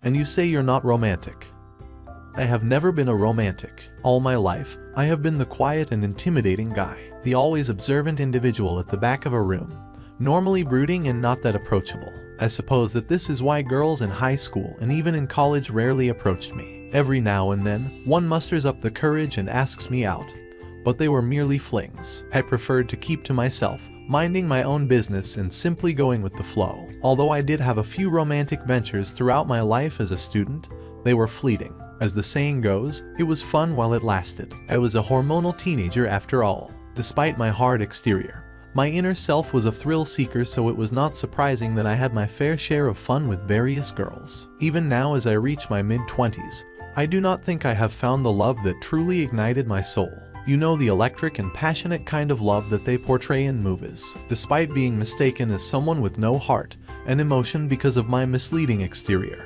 and you say you're not romantic. I have never been a romantic. All my life, I have been the quiet and intimidating guy, the always observant individual at the back of a room, normally brooding and not that approachable. I suppose that this is why girls in high school and even in college rarely approached me. Every now and then, one musters up the courage and asks me out, but they were merely flings. I preferred to keep to myself, minding my own business and simply going with the flow. Although I did have a few romantic ventures throughout my life as a student, they were fleeting. As the saying goes, it was fun while it lasted. I was a hormonal teenager after all. Despite my hard exterior, my inner self was a thrill seeker, so it was not surprising that I had my fair share of fun with various girls. Even now, as I reach my mid-20s, I do not think I have found the love that truly ignited my soul. You know, the electric and passionate kind of love that they portray in movies. Despite being mistaken as someone with no heart and emotion because of my misleading exterior,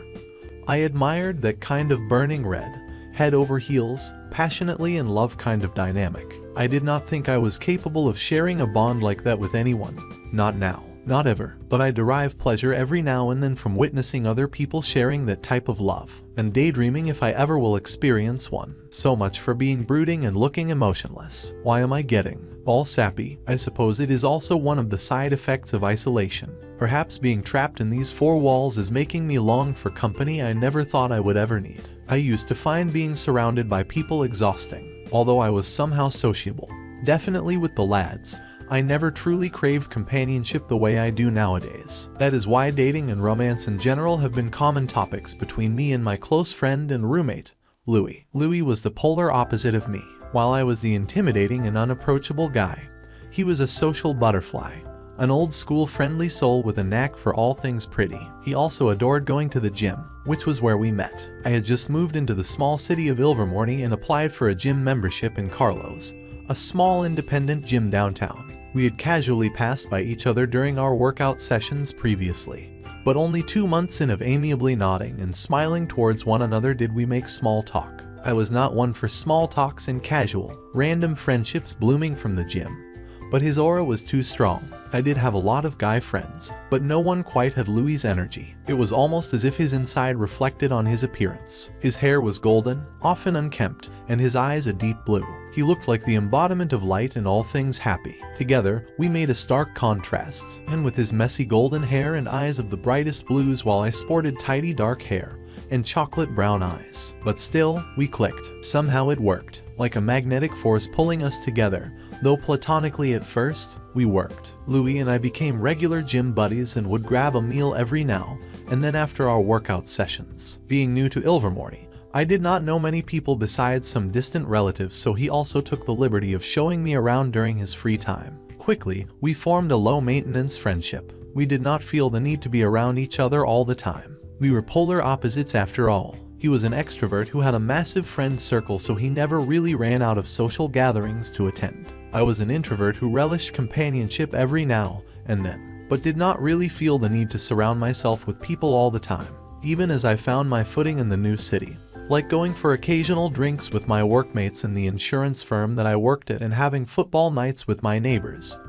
I admired that kind of burning red, head over heels, passionately in love kind of dynamic. I did not think I was capable of sharing a bond like that with anyone. Not now. Not ever. But I derive pleasure every now and then from witnessing other people sharing that type of love, and daydreaming if I ever will experience one. So much for being brooding and looking emotionless. Why am I getting all sappy? I suppose it is also one of the side effects of isolation. Perhaps being trapped in these four walls is making me long for company I never thought I would ever need. I used to find being surrounded by people exhausting, although I was somehow sociable. Definitely with the lads, I never truly craved companionship the way I do nowadays. That is why dating and romance in general have been common topics between me and my close friend and roommate, Louis. Louis was the polar opposite of me. While I was the intimidating and unapproachable guy, he was a social butterfly, an old-school friendly soul with a knack for all things pretty. He also adored going to the gym, which was where we met. I had just moved into the small city of Ilvermorny and applied for a gym membership in Carlos, a small independent gym downtown. We had casually passed by each other during our workout sessions previously, but only 2 months in of amiably nodding and smiling towards one another did we make small talk. I was not one for small talks and casual, random friendships blooming from the gym, but his aura was too strong. I did have a lot of guy friends, but no one quite had Louis's energy. It was almost as if his inside reflected on his appearance. His hair was golden, often unkempt, and his eyes a deep blue. He looked like the embodiment of light and all things happy. Together, we made a stark contrast, and with his messy golden hair and eyes of the brightest blues while I sported tidy dark hair and chocolate brown eyes. But still, we clicked. Somehow it worked, like a magnetic force pulling us together. Though platonically at first, we worked. Louis and I became regular gym buddies and would grab a meal every now and then after our workout sessions. Being new to Ilvermorny, I did not know many people besides some distant relatives, so he also took the liberty of showing me around during his free time. Quickly, we formed a low-maintenance friendship. We did not feel the need to be around each other all the time. We were polar opposites after all. He was an extrovert who had a massive friend circle, so he never really ran out of social gatherings to attend. I was an introvert who relished companionship every now and then, but did not really feel the need to surround myself with people all the time. Even as I found my footing in the new city, like going for occasional drinks with my workmates in the insurance firm that I worked at and having football nights with my neighbors,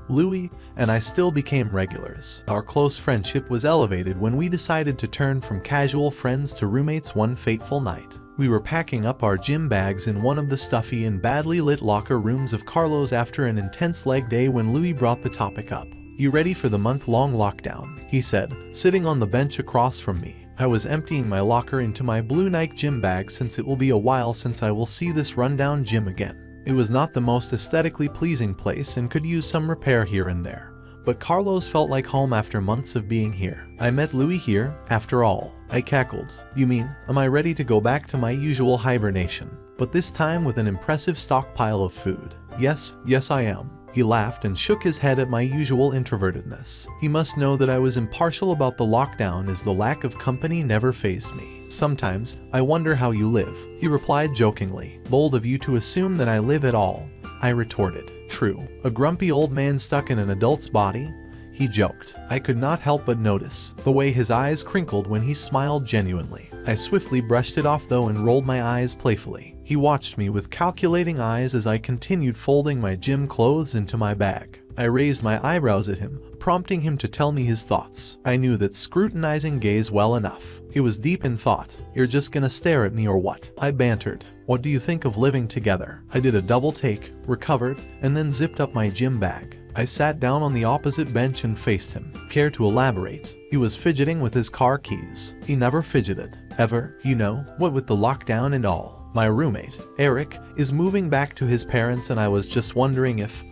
Louis and I still became regulars. Our close friendship was elevated when we decided to turn from casual friends to roommates one fateful night. We were packing up our gym bags in one of the stuffy and badly lit locker rooms of Carlos after an intense leg day when Louis brought the topic up. "You ready for the month-long lockdown?" he said, sitting on the bench across from me. I was emptying my locker into my blue Nike gym bag since it will be a while since I will see this rundown gym again. It was not the most aesthetically pleasing place and could use some repair here and there, but Carlos felt like home after months of being here. I met Louis here, after all. I cackled. "You mean, am I ready to go back to my usual hibernation? But this time with an impressive stockpile of food." Yes, I am." He laughed and shook his head at my usual introvertedness. He must know that I was impartial about the lockdown, as the lack of company never fazed me. "Sometimes, I wonder how you live," he replied jokingly. "Bold of you to assume that I live at all," I retorted. "True. A grumpy old man stuck in an adult's body?" he joked. I could not help but notice the way his eyes crinkled when he smiled genuinely. I swiftly brushed it off though and rolled my eyes playfully. He watched me with calculating eyes as I continued folding my gym clothes into my bag. I raised my eyebrows at him, prompting him to tell me his thoughts. I knew that scrutinizing gaze well enough. He was deep in thought. "You're just gonna stare at me or what?" I bantered. "What do you think of living together?" I did a double take, recovered, and then zipped up my gym bag. I sat down on the opposite bench and faced him. "Care to elaborate?" He was fidgeting with his car keys. He never fidgeted. Ever, you know, what with the lockdown and all. "My roommate, Eric, is moving back to his parents and I was just wondering if,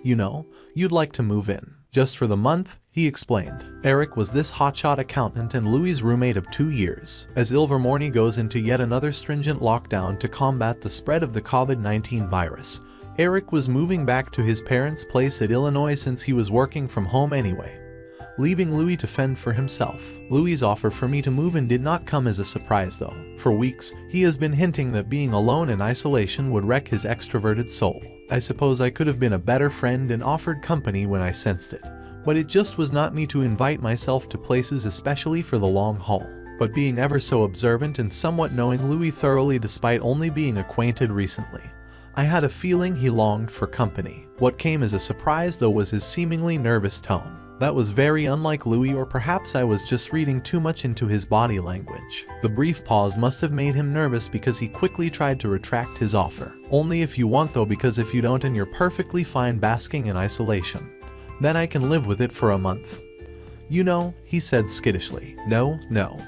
you know, you'd like to move in. Just for the month," he explained. Eric was this hotshot accountant and Louis's roommate of 2 years. As Ilvermorny goes into yet another stringent lockdown to combat the spread of the COVID-19 virus, Eric was moving back to his parents' place at Illinois since he was working from home anyway, leaving Louis to fend for himself. Louis's offer for me to move in did not come as a surprise though. For weeks, he has been hinting that being alone in isolation would wreck his extroverted soul. I suppose I could have been a better friend and offered company when I sensed it, but it just was not me to invite myself to places especially for the long haul. But being ever so observant and somewhat knowing Louis thoroughly despite only being acquainted recently, I had a feeling he longed for company. What came as a surprise though was his seemingly nervous tone. That was very unlike Louis, or perhaps I was just reading too much into his body language. The brief pause must have made him nervous because he quickly tried to retract his offer. "Only if you want though, because if you don't and you're perfectly fine basking in isolation, then I can live with it for a month. You know," he said skittishly. No,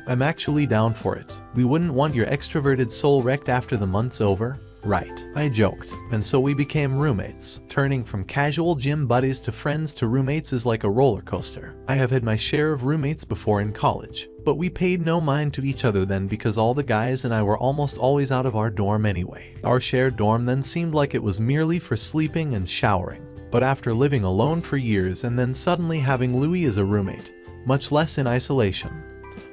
I'm actually down for it. We wouldn't want your extroverted soul wrecked after the month's over. Right, I joked. And so we became roommates. Turning from casual gym buddies to friends to roommates is like a roller coaster. I have had my share of roommates before in college, but we paid no mind to each other then because all the guys and I were almost always out of our dorm anyway. Our shared dorm then seemed like it was merely for sleeping and showering. But after living alone for years and then suddenly having Louis as a roommate, much less in isolation,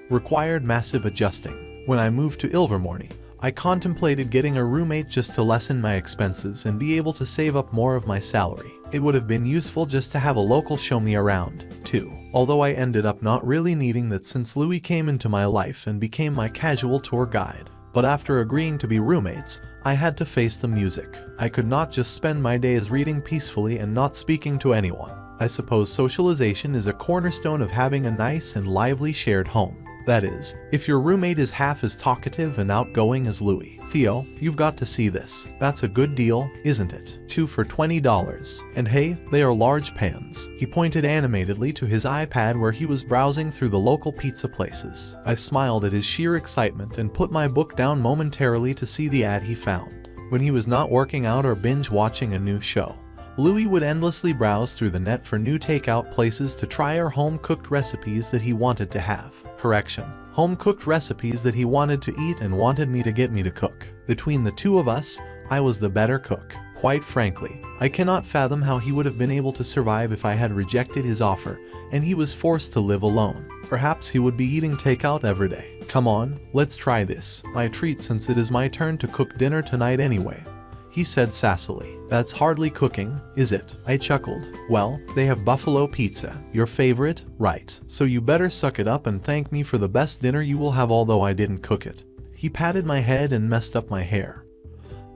required massive adjusting. When I moved to Ilvermorny, I contemplated getting a roommate just to lessen my expenses and be able to save up more of my salary. It would have been useful just to have a local show me around, too. Although I ended up not really needing that since Louis came into my life and became my casual tour guide. But after agreeing to be roommates, I had to face the music. I could not just spend my days reading peacefully and not speaking to anyone. I suppose socialization is a cornerstone of having a nice and lively shared home. That is, if your roommate is half as talkative and outgoing as Louis. "Theo, you've got to see this. That's a good deal, isn't it? 2 for $20. And hey, they are large pans." He pointed animatedly to his iPad where he was browsing through the local pizza places. I smiled at his sheer excitement and put my book down momentarily to see the ad he found. When he was not working out or binge watching a new show, Louis would endlessly browse through the net for new takeout places to try our home-cooked recipes that he wanted to have. Correction, home-cooked recipes that he wanted to eat and wanted me to get me to cook. Between the two of us, I was the better cook. Quite frankly, I cannot fathom how he would have been able to survive if I had rejected his offer and he was forced to live alone. Perhaps he would be eating takeout every day. "Come on, let's try this. My treat since it is my turn to cook dinner tonight anyway," he said sassily. "That's hardly cooking, is it?" I chuckled. "Well, they have buffalo pizza. Your favorite, right? So you better suck it up and thank me for the best dinner you will have, although I didn't cook it." He patted my head and messed up my hair,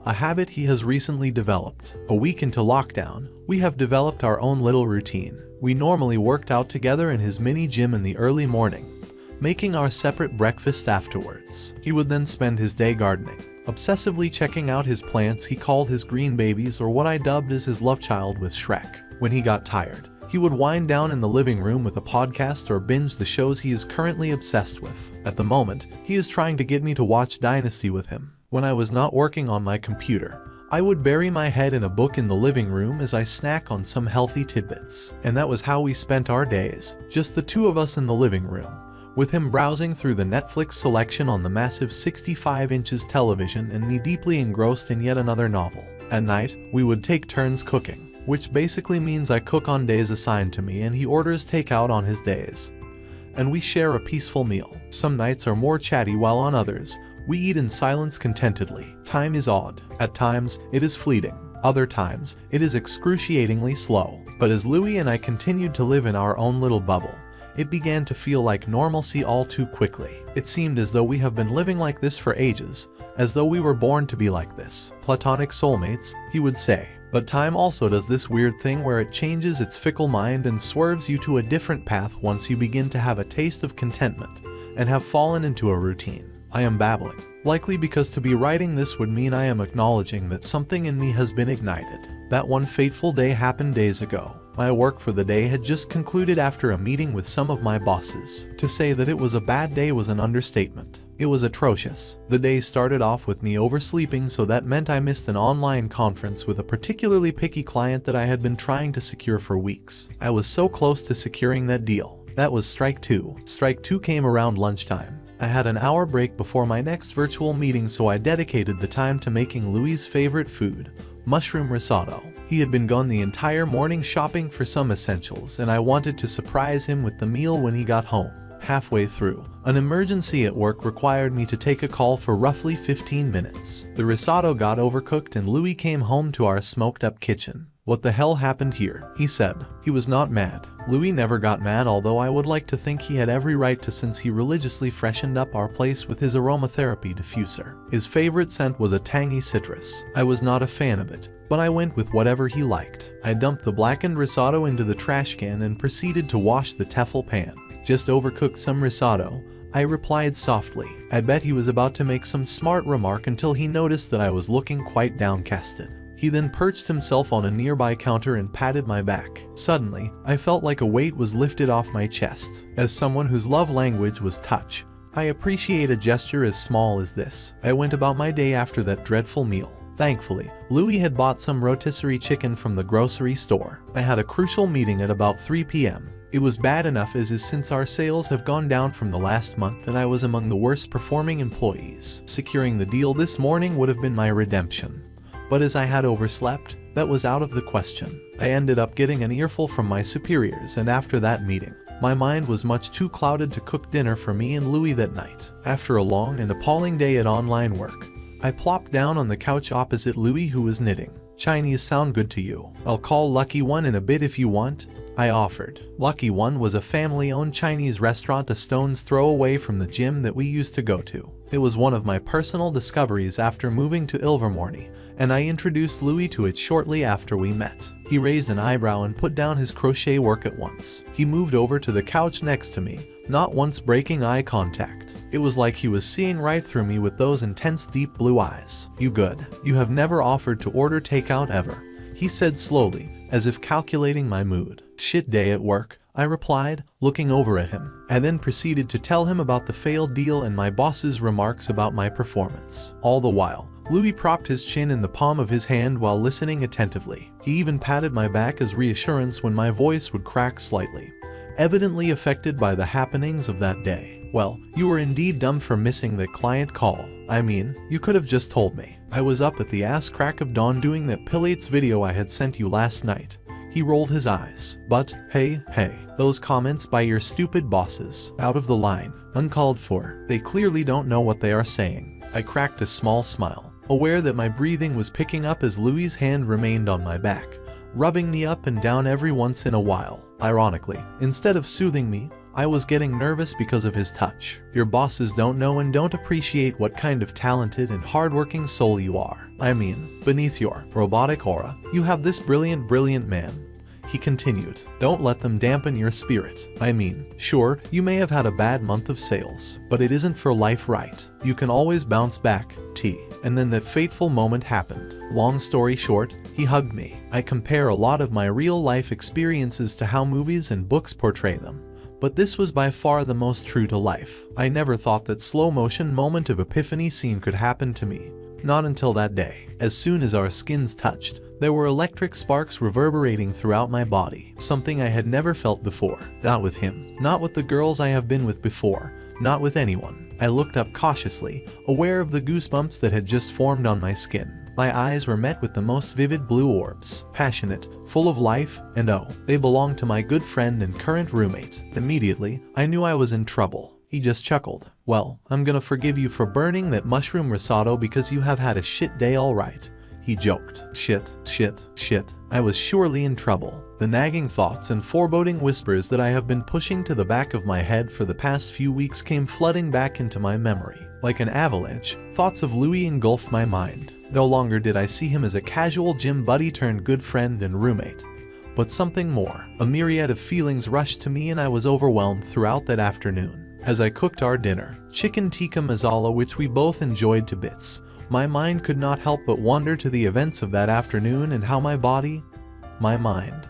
a habit he has recently developed. A week into lockdown, we have developed our own little routine. We normally worked out together in his mini gym in the early morning, making our separate breakfast afterwards. He would then spend his day gardening, obsessively checking out his plants he called his green babies, or what I dubbed as his love child with Shrek. When he got tired, he would wind down in the living room with a podcast or binge the shows he is currently obsessed with. At the moment, he is trying to get me to watch Dynasty with him. When I was not working on my computer, I would bury my head in a book in the living room as I snack on some healthy tidbits. And that was how we spent our days, just the two of us in the living room, with him browsing through the Netflix selection on the massive 65 inches television and me deeply engrossed in yet another novel. At night, we would take turns cooking, which basically means I cook on days assigned to me and he orders takeout on his days. And we share a peaceful meal. Some nights are more chatty, while on others, we eat in silence contentedly. Time is odd. At times, it is fleeting. Other times, it is excruciatingly slow. But as Louis and I continued to live in our own little bubble, it began to feel like normalcy all too quickly. It seemed as though we have been living like this for ages, as though we were born to be like this. Platonic soulmates, he would say. But time also does this weird thing where it changes its fickle mind and swerves you to a different path once you begin to have a taste of contentment and have fallen into a routine. I am babbling, likely because to be writing this would mean I am acknowledging that something in me has been ignited. That one fateful day happened days ago. My work for the day had just concluded after a meeting with some of my bosses. To say that it was a bad day was an understatement. It was atrocious. The day started off with me oversleeping, so that meant I missed an online conference with a particularly picky client that I had been trying to secure for weeks. I was so close to securing that deal. That was strike two. Strike two came around lunchtime. I had an hour break before my next virtual meeting, so I dedicated the time to making Louis' favorite food, mushroom risotto. He had been gone the entire morning shopping for some essentials, and I wanted to surprise him with the meal when he got home. Halfway through, an emergency at work required me to take a call for roughly 15 minutes. The risotto got overcooked and Louis came home to our smoked-up kitchen. "What the hell happened here?" he said. He was not mad. Louis never got mad, although I would like to think he had every right to, since he religiously freshened up our place with his aromatherapy diffuser. His favorite scent was a tangy citrus. I was not a fan of it, but I went with whatever he liked. I dumped the blackened risotto into the trash can and proceeded to wash the Tefal pan. "Just overcooked some risotto," I replied softly. I bet he was about to make some smart remark until he noticed that I was looking quite downcasted. He then perched himself on a nearby counter and patted my back. Suddenly, I felt like a weight was lifted off my chest. As someone whose love language was touch, I appreciate a gesture as small as this. I went about my day after that dreadful meal. Thankfully, Louis had bought some rotisserie chicken from the grocery store. I had a crucial meeting at about 3 p.m. It was bad enough as is, since our sales have gone down from the last month and I was among the worst performing employees. Securing the deal this morning would have been my redemption. But as I had overslept, that was out of the question. I ended up getting an earful from my superiors, and after that meeting, my mind was much too clouded to cook dinner for me and Louis that night. After a long and appalling day at online work, I plopped down on the couch opposite Louis, who was knitting. "Chinese sound good to you? I'll call Lucky One in a bit if you want," I offered. Lucky One was a family-owned Chinese restaurant a stone's throw away from the gym that we used to go to. It was one of my personal discoveries after moving to Ilvermorny, and I introduced Louis to it shortly after we met. He raised an eyebrow and put down his crochet work at once. He moved over to the couch next to me, not once breaking eye contact. It was like he was seeing right through me with those intense deep blue eyes. "You good? You have never offered to order takeout ever," he said slowly, as if calculating my mood. "Shit day at work," I replied, looking over at him. I then proceeded to tell him about the failed deal and my boss's remarks about my performance. All the while, Louis propped his chin in the palm of his hand while listening attentively. He even patted my back as reassurance when my voice would crack slightly, evidently affected by the happenings of that day. "Well, you were indeed dumb for missing that client call. I mean, you could have just told me. I was up at the ass crack of dawn doing that Pilates video I had sent you last night." He rolled his eyes. "But, hey, those comments by your stupid bosses, out of the line, uncalled for. They clearly don't know what they are saying." I cracked a small smile, aware that my breathing was picking up as Louis' hand remained on my back, rubbing me up and down every once in a while. Ironically, instead of soothing me, I was getting nervous because of his touch. "Your bosses don't know and don't appreciate what kind of talented and hardworking soul you are. I mean, beneath your robotic aura, you have this brilliant man," he continued. "Don't let them dampen your spirit. I mean, sure, you may have had a bad month of sales, but it isn't for life, right? You can always bounce back, T." And then that fateful moment happened. Long story short, he hugged me. I compare a lot of my real-life experiences to how movies and books portray them, but this was by far the most true to life. I never thought that slow-motion moment of epiphany scene could happen to me. Not until that day. As soon as our skins touched, there were electric sparks reverberating throughout my body, something I had never felt before. Not with him, not with the girls I have been with before, not with anyone. I looked up cautiously, aware of the goosebumps that had just formed on my skin. My eyes were met with the most vivid blue orbs, passionate, full of life, and oh, they belonged to my good friend and current roommate. Immediately, I knew I was in trouble. He just chuckled. "Well, I'm gonna forgive you for burning that mushroom risotto because you have had a shit day, all right. he joked. Shit, shit, shit. I was surely in trouble. The nagging thoughts and foreboding whispers that I have been pushing to the back of my head for the past few weeks came flooding back into my memory. Like an avalanche, thoughts of Louis engulfed my mind. No longer did I see him as a casual gym buddy turned good friend and roommate, but something more. A myriad of feelings rushed to me and I was overwhelmed throughout that afternoon. As I cooked our dinner, chicken tikka masala, which we both enjoyed to bits, my mind could not help but wander to the events of that afternoon and how my body, my mind,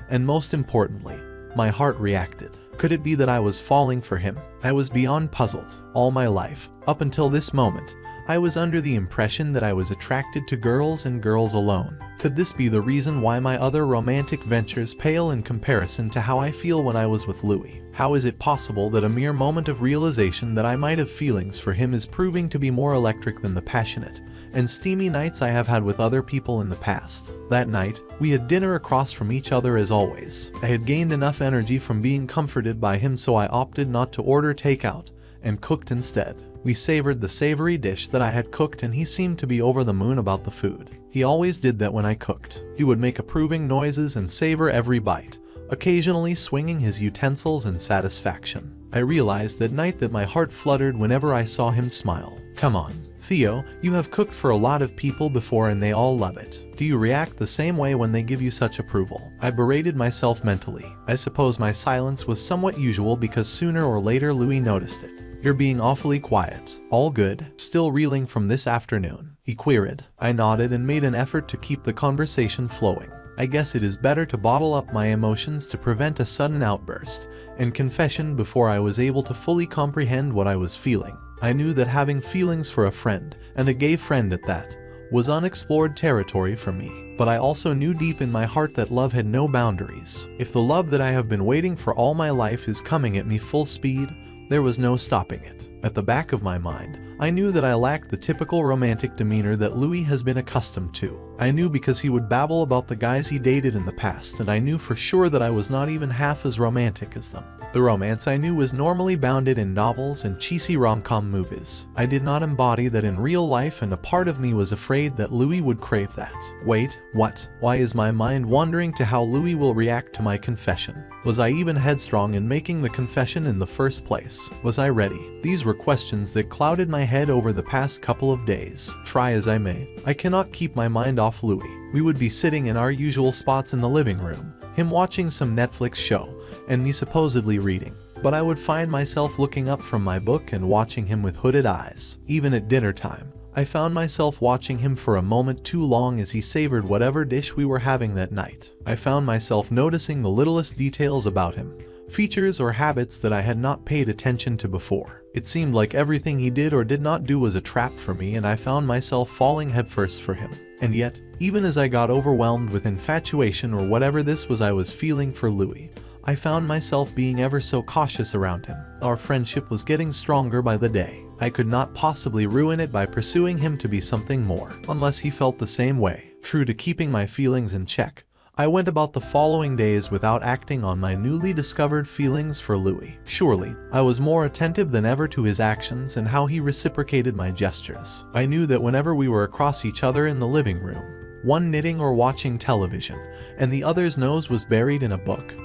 and most importantly, my heart reacted. Could it be that I was falling for him? I was beyond puzzled. All my life, up until this moment, I was under the impression that I was attracted to girls and girls alone. Could this be the reason why my other romantic ventures pale in comparison to how I feel when I was with Louis? How is it possible that a mere moment of realization that I might have feelings for him is proving to be more electric than the passionate and steamy nights I have had with other people in the past? That night, we had dinner across from each other as always. I had gained enough energy from being comforted by him, so I opted not to order takeout and cooked instead. We savored the savory dish that I had cooked and he seemed to be over the moon about the food. He always did that when I cooked. He would make approving noises and savor every bite, occasionally swinging his utensils in satisfaction. I realized that night that my heart fluttered whenever I saw him smile. Come on, Theo, you have cooked for a lot of people before and they all love it. Do you react the same way when they give you such approval? I berated myself mentally. I suppose my silence was somewhat usual because sooner or later Louis noticed it. You're being awfully quiet. All good? Still reeling from this afternoon? He queried. I nodded and made an effort to keep the conversation flowing. I guess it is better to bottle up my emotions to prevent a sudden outburst and confession before I was able to fully comprehend what I was feeling. I knew that having feelings for a friend, and a gay friend at that, was unexplored territory for me. But I also knew deep in my heart that love had no boundaries. If the love that I have been waiting for all my life is coming at me full speed, there was no stopping it. At the back of my mind, I knew that I lacked the typical romantic demeanor that Louis has been accustomed to. I knew because he would babble about the guys he dated in the past, and I knew for sure that I was not even half as romantic as them. The romance I knew was normally bounded in novels and cheesy rom-com movies. I did not embody that in real life, and a part of me was afraid that Louis would crave that. Wait, what? Why is my mind wandering to how Louis will react to my confession? Was I even headstrong in making the confession in the first place? Was I ready? These were questions that clouded my head over the past couple of days. Try as I may, I cannot keep my mind off Louis. We would be sitting in our usual spots in the living room, him watching some Netflix show, and me supposedly reading. But I would find myself looking up from my book and watching him with hooded eyes. Even at dinner time, I found myself watching him for a moment too long as he savored whatever dish we were having that night. I found myself noticing the littlest details about him, features or habits that I had not paid attention to before. It seemed like everything he did or did not do was a trap for me, and I found myself falling headfirst for him. And yet, even as I got overwhelmed with infatuation or whatever this was I was feeling for Louis, I found myself being ever so cautious around him. Our friendship was getting stronger by the day. I could not possibly ruin it by pursuing him to be something more, unless he felt the same way. True to keeping my feelings in check, I went about the following days without acting on my newly discovered feelings for Louis. Surely, I was more attentive than ever to his actions and how he reciprocated my gestures. I knew that whenever we were across each other in the living room, one knitting or watching television, and the other's nose was buried in a book,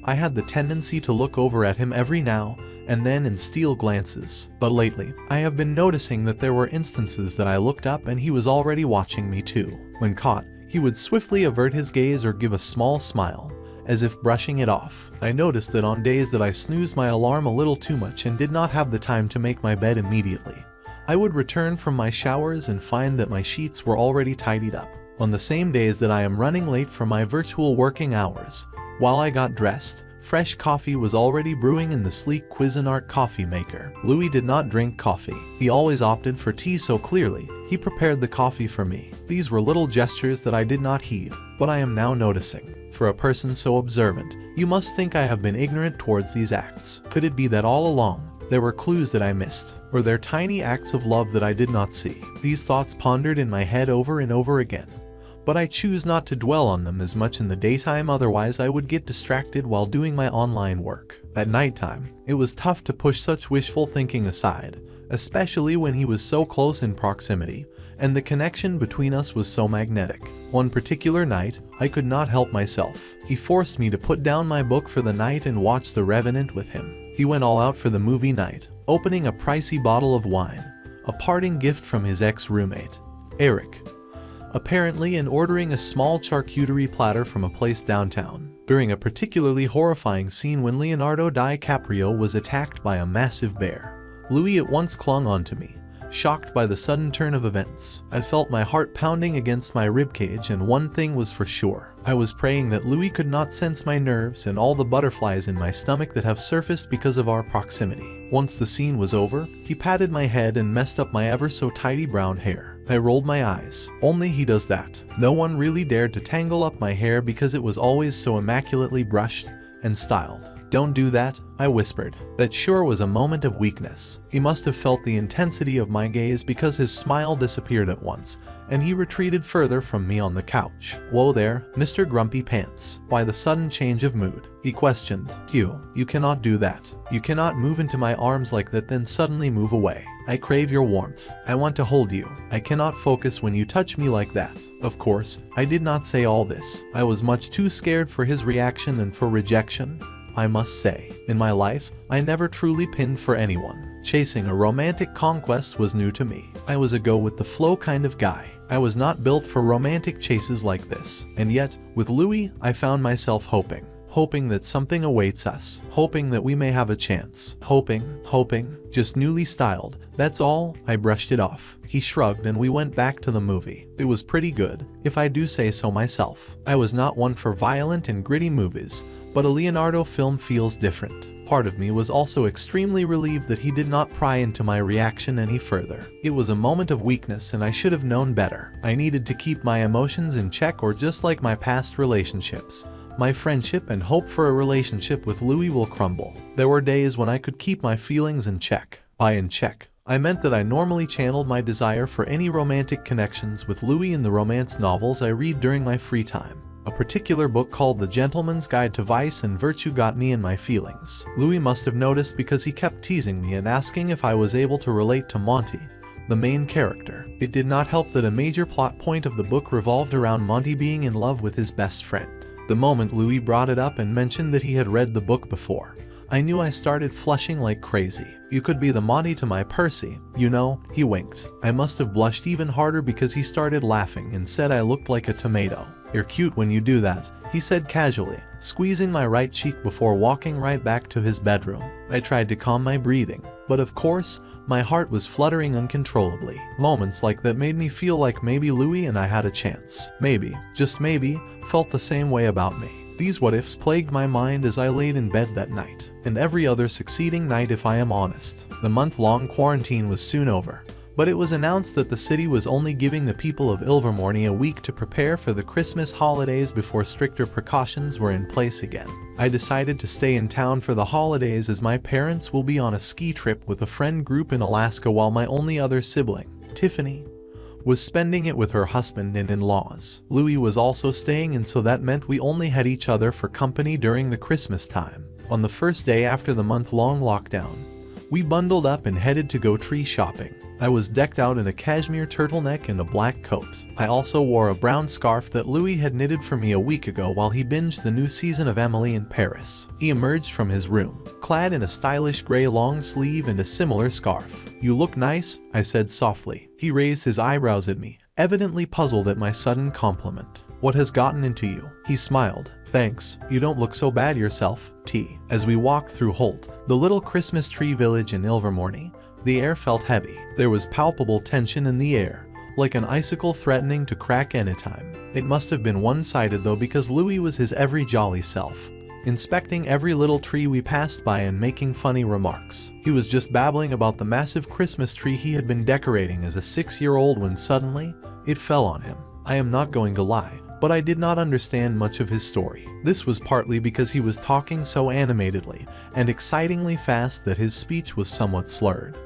I had the tendency to look over at him every now and then and steal glances. But lately, I have been noticing that there were instances that I looked up and he was already watching me too. When caught, he would swiftly avert his gaze or give a small smile, as if brushing it off. I noticed that on days that I snoozed my alarm a little too much and did not have the time to make my bed immediately, I would return from my showers and find that my sheets were already tidied up. On the same days that I am running late for my virtual working hours, while I got dressed, fresh coffee was already brewing in the sleek Cuisinart coffee maker. Louis did not drink coffee. He always opted for tea, so clearly, he prepared the coffee for me. These were little gestures that I did not heed, but I am now noticing. For a person so observant, you must think I have been ignorant towards these acts. Could it be that all along, there were clues that I missed? Were there tiny acts of love that I did not see? These thoughts pondered in my head over and over again, but I choose not to dwell on them as much in the daytime, otherwise I would get distracted while doing my online work. At nighttime, it was tough to push such wishful thinking aside, especially when he was so close in proximity, and the connection between us was so magnetic. One particular night, I could not help myself. He forced me to put down my book for the night and watch The Revenant with him. He went all out for the movie night, opening a pricey bottle of wine, a parting gift from his ex-roommate, Eric, apparently, and ordering a small charcuterie platter from a place downtown, during a particularly horrifying scene when Leonardo DiCaprio was attacked by a massive bear. Louis at once clung onto me, shocked by the sudden turn of events. I felt my heart pounding against my ribcage, and one thing was for sure. I was praying that Louis could not sense my nerves and all the butterflies in my stomach that have surfaced because of our proximity. Once the scene was over, he patted my head and messed up my ever so tidy brown hair. I rolled my eyes. Only he does that. No one really dared to tangle up my hair because it was always so immaculately brushed and styled. "Don't do that," I whispered. That sure was a moment of weakness. He must have felt the intensity of my gaze because his smile disappeared at once, and he retreated further from me on the couch. "Whoa there, Mr. Grumpy Pants. Why the sudden change of mood?" he questioned. You cannot do that. You cannot move into my arms like that then suddenly move away. I crave your warmth. I want to hold you. I cannot focus when you touch me like that." Of course, I did not say all this. I was much too scared for his reaction and for rejection. I must say, in my life, I never truly pinned for anyone. Chasing a romantic conquest was new to me. I was a go-with-the-flow kind of guy. I was not built for romantic chases like this. And yet, with Louis, I found myself hoping that something awaits us, hoping that we may have a chance, hoping, just newly styled, that's all. I brushed it off. He shrugged and we went back to the movie. It was pretty good, if I do say so myself. I was not one for violent and gritty movies, but a Leonardo film feels different. Part of me was also extremely relieved that he did not pry into my reaction any further. It was a moment of weakness and I should have known better. I needed to keep my emotions in check, or just like my past relationships, my friendship and hope for a relationship with Louis will crumble. There were days when I could keep my feelings in check. By in check, I meant that I normally channeled my desire for any romantic connections with Louis in the romance novels I read during my free time. A particular book called The Gentleman's Guide to Vice and Virtue got me in my feelings. Louis must have noticed because he kept teasing me and asking if I was able to relate to Monty, the main character. It did not help that a major plot point of the book revolved around Monty being in love with his best friend. The moment Louis brought it up and mentioned that he had read the book before, I knew. I started flushing like crazy. "You could be the Monty to my Percy, you know," he winked. I must have blushed even harder because he started laughing and said I looked like a tomato. "You're cute when you do that," he said casually, squeezing my right cheek before walking right back to his bedroom. I tried to calm my breathing, but of course, my heart was fluttering uncontrollably. Moments like that made me feel like maybe Louis and I had a chance. Maybe, just maybe, felt the same way about me. These what-ifs plagued my mind as I laid in bed that night, and every other succeeding night if I am honest. The month-long quarantine was soon over, but it was announced that the city was only giving the people of Ilvermorny a week to prepare for the Christmas holidays before stricter precautions were in place again. I decided to stay in town for the holidays as my parents will be on a ski trip with a friend group in Alaska, while my only other sibling, Tiffany, was spending it with her husband and in-laws. Louis was also staying, and so that meant we only had each other for company during the Christmas time. On the first day after the month-long lockdown, we bundled up and headed to go tree shopping. I was decked out in a cashmere turtleneck and a black coat. I also wore a brown scarf that Louis had knitted for me a week ago while he binged the new season of Emily in Paris. He emerged from his room, clad in a stylish gray long sleeve and a similar scarf. "You look nice," I said softly. He raised his eyebrows at me, evidently puzzled at my sudden compliment. "What has gotten into you?" He smiled. "Thanks, you don't look so bad yourself, T." As we walked through Holt, the little Christmas tree village in Ilvermorny, the air felt heavy. There was palpable tension in the air, like an icicle threatening to crack anytime. It must have been one-sided though, because Louis was his every jolly self, inspecting every little tree we passed by and making funny remarks. He was just babbling about the massive Christmas tree he had been decorating as a 6-year-old when suddenly, it fell on him. I am not going to lie, but I did not understand much of his story. This was partly because he was talking so animatedly and excitingly fast that his speech was somewhat slurred.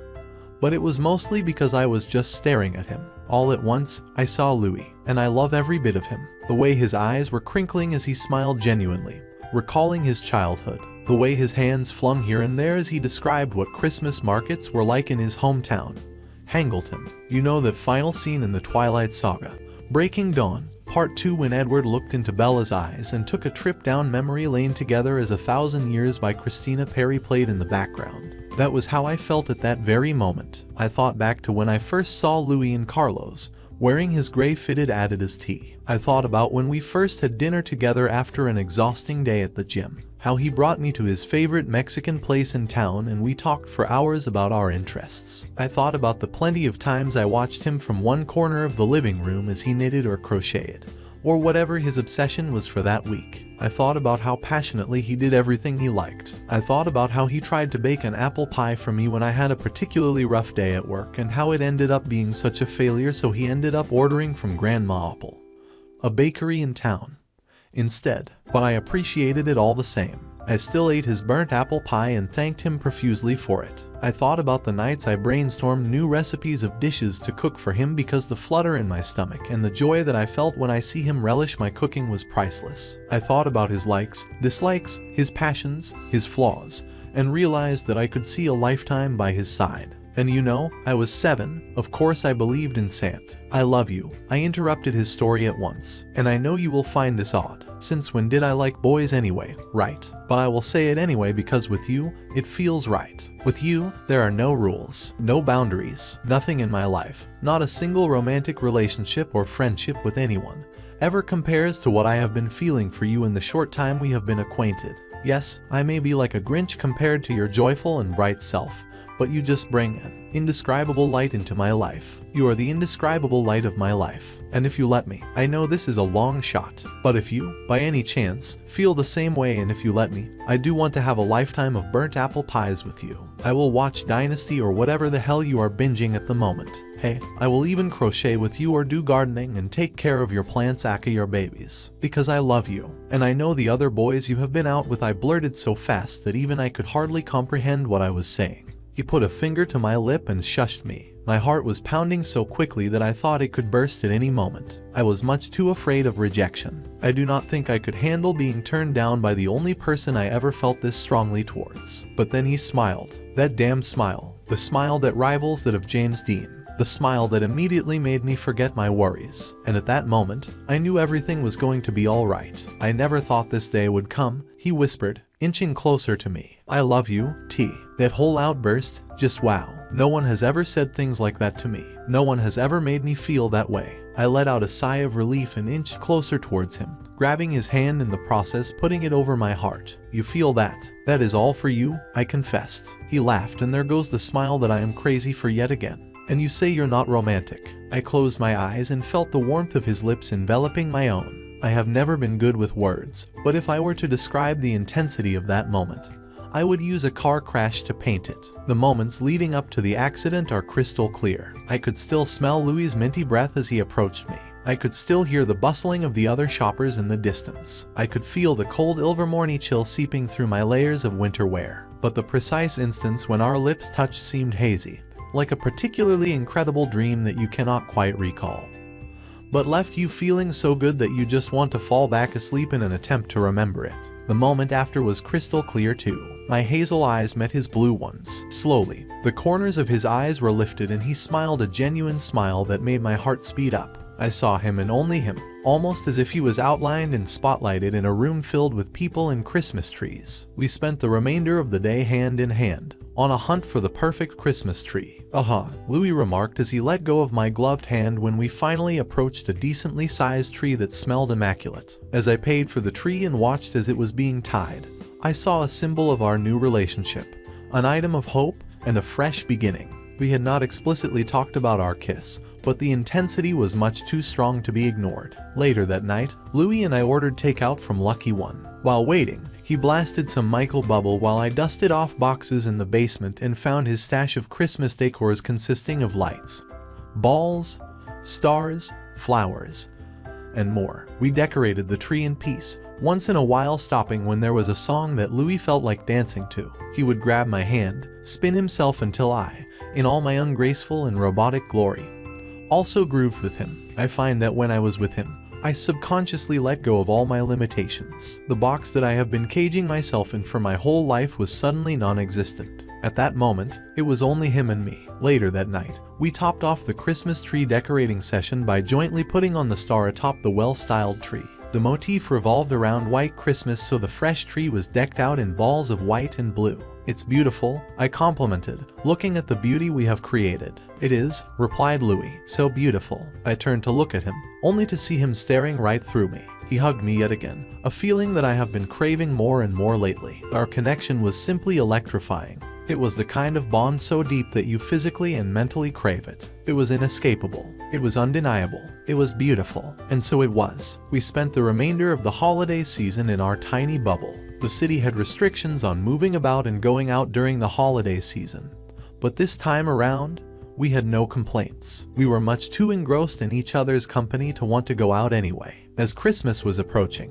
But it was mostly because I was just staring at him. All at once, I saw Louis, and I love every bit of him. The way his eyes were crinkling as he smiled genuinely, recalling his childhood. The way his hands flung here and there as he described what Christmas markets were like in his hometown, Hangleton. You know the final scene in the Twilight Saga, Breaking Dawn, Part 2, when Edward looked into Bella's eyes and took a trip down memory lane together as 1,000 Years by Christina Perry played in the background. That was how I felt at that very moment. I thought back to when I first saw Louis and Carlos, wearing his gray fitted Adidas tee. I thought about when we first had dinner together after an exhausting day at the gym, how he brought me to his favorite Mexican place in town and we talked for hours about our interests. I thought about the plenty of times I watched him from one corner of the living room as he knitted or crocheted, or whatever his obsession was for that week. I thought about how passionately he did everything he liked. I thought about how he tried to bake an apple pie for me when I had a particularly rough day at work and how it ended up being such a failure, so he ended up ordering from Grandma Apple, a bakery in town, instead. But I appreciated it all the same. I still ate his burnt apple pie and thanked him profusely for it. I thought about the nights I brainstormed new recipes of dishes to cook for him because the flutter in my stomach and the joy that I felt when I see him relish my cooking was priceless. I thought about his likes, dislikes, his passions, his flaws, and realized that I could see a lifetime by his side. And you know, I was 7, of course I believed in Sant. I love you. I interrupted his story at once, and I know you will find this odd. Since when did I like boys anyway, right? But I will say it anyway because with you, it feels right. With you, there are no rules, no boundaries, nothing in my life, not a single romantic relationship or friendship with anyone, ever compares to what I have been feeling for you in the short time we have been acquainted. Yes, I may be like a Grinch compared to your joyful and bright self, but you just bring an indescribable light into my life. You are the indescribable light of my life. And if you let me, I know this is a long shot, but if you, by any chance, feel the same way, and if you let me, I do want to have a lifetime of burnt apple pies with you. I will watch Dynasty or whatever the hell you are binging at the moment. Hey, I will even crochet with you or do gardening and take care of your plants aka your babies. Because I love you. And I know the other boys you have been out with. I blurted so fast that even I could hardly comprehend what I was saying. He put a finger to my lip and shushed me. My heart was pounding so quickly that I thought it could burst at any moment. I was much too afraid of rejection. I do not think I could handle being turned down by the only person I ever felt this strongly towards. But then he smiled. That damn smile. The smile that rivals that of James Dean. The smile that immediately made me forget my worries. And at that moment, I knew everything was going to be all right. I never thought this day would come, he whispered, inching closer to me. I love you, T. That whole outburst, just wow. No one has ever said things like that to me. No one has ever made me feel that way. I let out a sigh of relief and inched closer towards him, grabbing his hand in the process, putting it over my heart. You feel that? That is all for you, I confessed. He laughed, and there goes the smile that I am crazy for yet again. And you say you're not romantic. I closed my eyes and felt the warmth of his lips enveloping my own. I have never been good with words, but if I were to describe the intensity of that moment, I would use a car crash to paint it. The moments leading up to the accident are crystal clear. I could still smell Louis's minty breath as he approached me. I could still hear the bustling of the other shoppers in the distance. I could feel the cold Ilvermorny chill seeping through my layers of winter wear. But the precise instance when our lips touched seemed hazy, like a particularly incredible dream that you cannot quite recall, but left you feeling so good that you just want to fall back asleep in an attempt to remember it. The moment after was crystal clear too. My hazel eyes met his blue ones. Slowly, the corners of his eyes were lifted and he smiled, a genuine smile that made my heart speed up. I saw him and only him, almost as if he was outlined and spotlighted in a room filled with people and Christmas trees. We spent the remainder of the day hand in hand, on a hunt for the perfect Christmas tree. Louis remarked as he let go of my gloved hand when we finally approached a decently sized tree that smelled immaculate. As I paid for the tree and watched as it was being tied, I saw a symbol of our new relationship, an item of hope and a fresh beginning. We had not explicitly talked about our kiss, but the intensity was much too strong to be ignored. Later that night, Louis and I ordered takeout from Lucky One. While waiting, he blasted some Michael Bubble while I dusted off boxes in the basement and found his stash of Christmas decors consisting of lights, balls, stars, flowers, and more. We decorated the tree in peace, once in a while stopping when there was a song that Louis felt like dancing to. He would grab my hand, spin himself until I, in all my ungraceful and robotic glory, also grooved with him. I find that when I was with him, I subconsciously let go of all my limitations. The box that I have been caging myself in for my whole life was suddenly non-existent. At that moment, it was only him and me. Later that night, we topped off the Christmas tree decorating session by jointly putting on the star atop the well-styled tree. The motif revolved around white Christmas, so the fresh tree was decked out in balls of white and blue. "It's beautiful," I complimented, looking at the beauty we have created. "It is," replied Louis. "So beautiful." I turned to look at him, only to see him staring right through me. He hugged me yet again, a feeling that I have been craving more and more lately. Our connection was simply electrifying. It was the kind of bond so deep that you physically and mentally crave it. It was inescapable. It was undeniable. It was beautiful. And so it was. We spent the remainder of the holiday season in our tiny bubble. The city had restrictions on moving about and going out during the holiday season. But this time around, we had no complaints. We were much too engrossed in each other's company to want to go out anyway. As Christmas was approaching,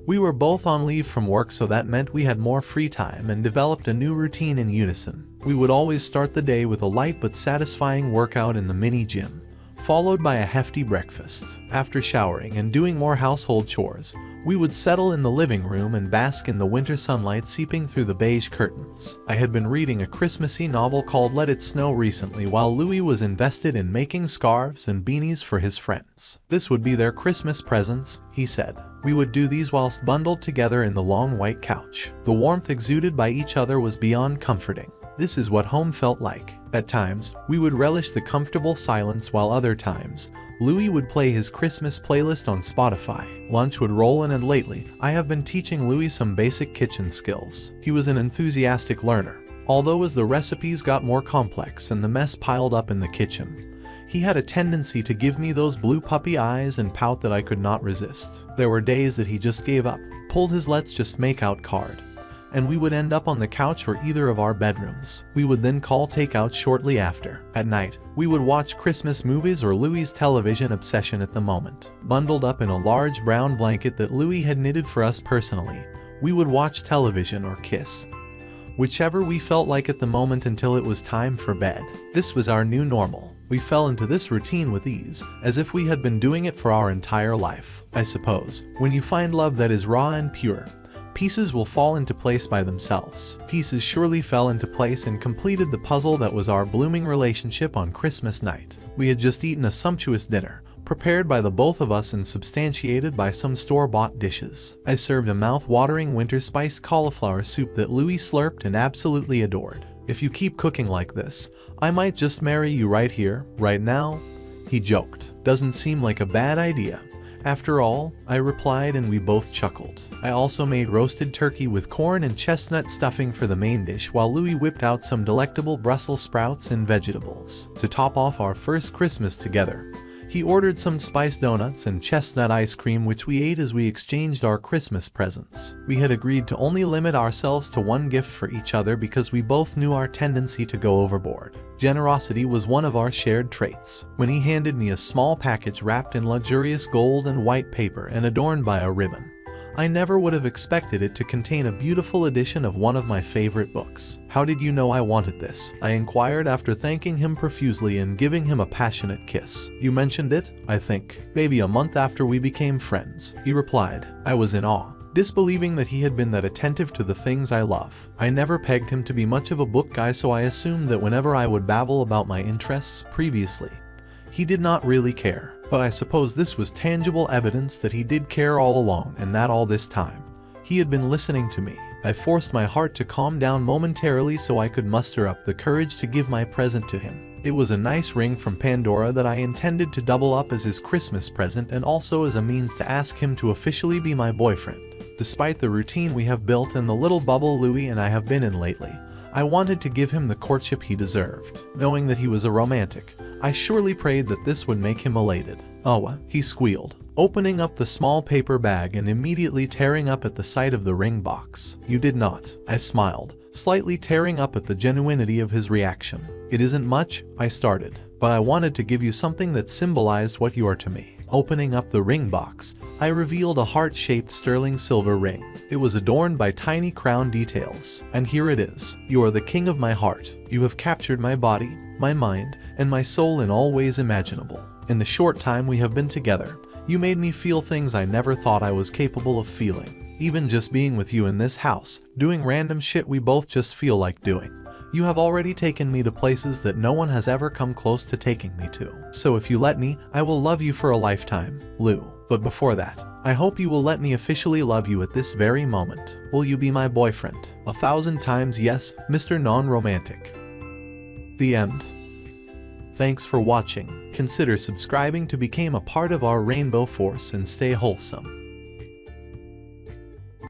we were both on leave from work, so that meant we had more free time and developed a new routine in unison. We would always start the day with a light but satisfying workout in the mini gym, followed by a hefty breakfast. After showering and doing more household chores, we would settle in the living room and bask in the winter sunlight seeping through the beige curtains. I had been reading a Christmassy novel called Let It Snow recently, while Louis was invested in making scarves and beanies for his friends. This would be their Christmas presents, he said. We would do these whilst bundled together in the long white couch. The warmth exuded by each other was beyond comforting. This is what home felt like. At times, we would relish the comfortable silence, while other times, Louis would play his Christmas playlist on Spotify. Lunch would roll in, and lately, I have been teaching Louis some basic kitchen skills. He was an enthusiastic learner. Although as the recipes got more complex and the mess piled up in the kitchen, he had a tendency to give me those blue puppy eyes and pout that I could not resist. There were days that he just gave up, pulled his "let's just make out" card, and we would end up on the couch or either of our bedrooms. We would then call takeout shortly after. At night, we would watch Christmas movies or Louis' television obsession at the moment. Bundled up in a large brown blanket that Louis had knitted for us personally, we would watch television or kiss, whichever we felt like at the moment, until it was time for bed. This was our new normal. We fell into this routine with ease, as if we had been doing it for our entire life. I suppose, when you find love that is raw and pure, pieces will fall into place by themselves. Pieces surely fell into place and completed the puzzle that was our blooming relationship on Christmas night. We had just eaten a sumptuous dinner, prepared by the both of us and substantiated by some store-bought dishes. I served a mouth-watering winter-spiced cauliflower soup that Louis slurped and absolutely adored. "If you keep cooking like this, I might just marry you right here, right now," he joked. "Doesn't seem like a bad idea." "After all," I replied, and we both chuckled. I also made roasted turkey with corn and chestnut stuffing for the main dish, while Louis whipped out some delectable Brussels sprouts and vegetables. To top off our first Christmas together, he ordered some spiced donuts and chestnut ice cream, which we ate as we exchanged our Christmas presents. We had agreed to only limit ourselves to one gift for each other because we both knew our tendency to go overboard. Generosity was one of our shared traits. When he handed me a small package wrapped in luxurious gold and white paper and adorned by a ribbon, I never would have expected it to contain a beautiful edition of one of my favorite books. "How did you know I wanted this?" I inquired after thanking him profusely and giving him a passionate kiss. "You mentioned it, I think, maybe a month after we became friends," he replied. I was in awe, disbelieving that he had been that attentive to the things I love. I never pegged him to be much of a book guy, so I assumed that whenever I would babble about my interests previously, he did not really care. But I suppose this was tangible evidence that he did care all along, and that all this time, he had been listening to me. I forced my heart to calm down momentarily so I could muster up the courage to give my present to him. It was a nice ring from Pandora that I intended to double up as his Christmas present, and also as a means to ask him to officially be my boyfriend. Despite the routine we have built and the little bubble Louis and I have been in lately, I wanted to give him the courtship he deserved. Knowing that he was a romantic, I surely prayed that this would make him elated. "Oh," he squealed, opening up the small paper bag and immediately tearing up at the sight of the ring box. "You did not," I smiled, slightly tearing up at the genuinity of his reaction. "It isn't much," I started, "but I wanted to give you something that symbolized what you are to me." Opening up the ring box, I revealed a heart-shaped sterling silver ring. It was adorned by tiny crown details. "And here it is. You are the king of my heart. You have captured my body, my mind, and my soul in all ways imaginable. In the short time we have been together, You made me feel things I never thought I was capable of feeling. Even just being with you in this house, doing random shit we both just feel like doing. You have already taken me to places that no one has ever come close to taking me to. So if you let me, I will love you for a lifetime, Lou. But before that, I hope you will let me officially love you at this very moment. Will you be my boyfriend? 1,000 times yes, Mr. Non-Romantic. The end. Thanks for watching. Consider subscribing to become a part of our rainbow force and stay wholesome.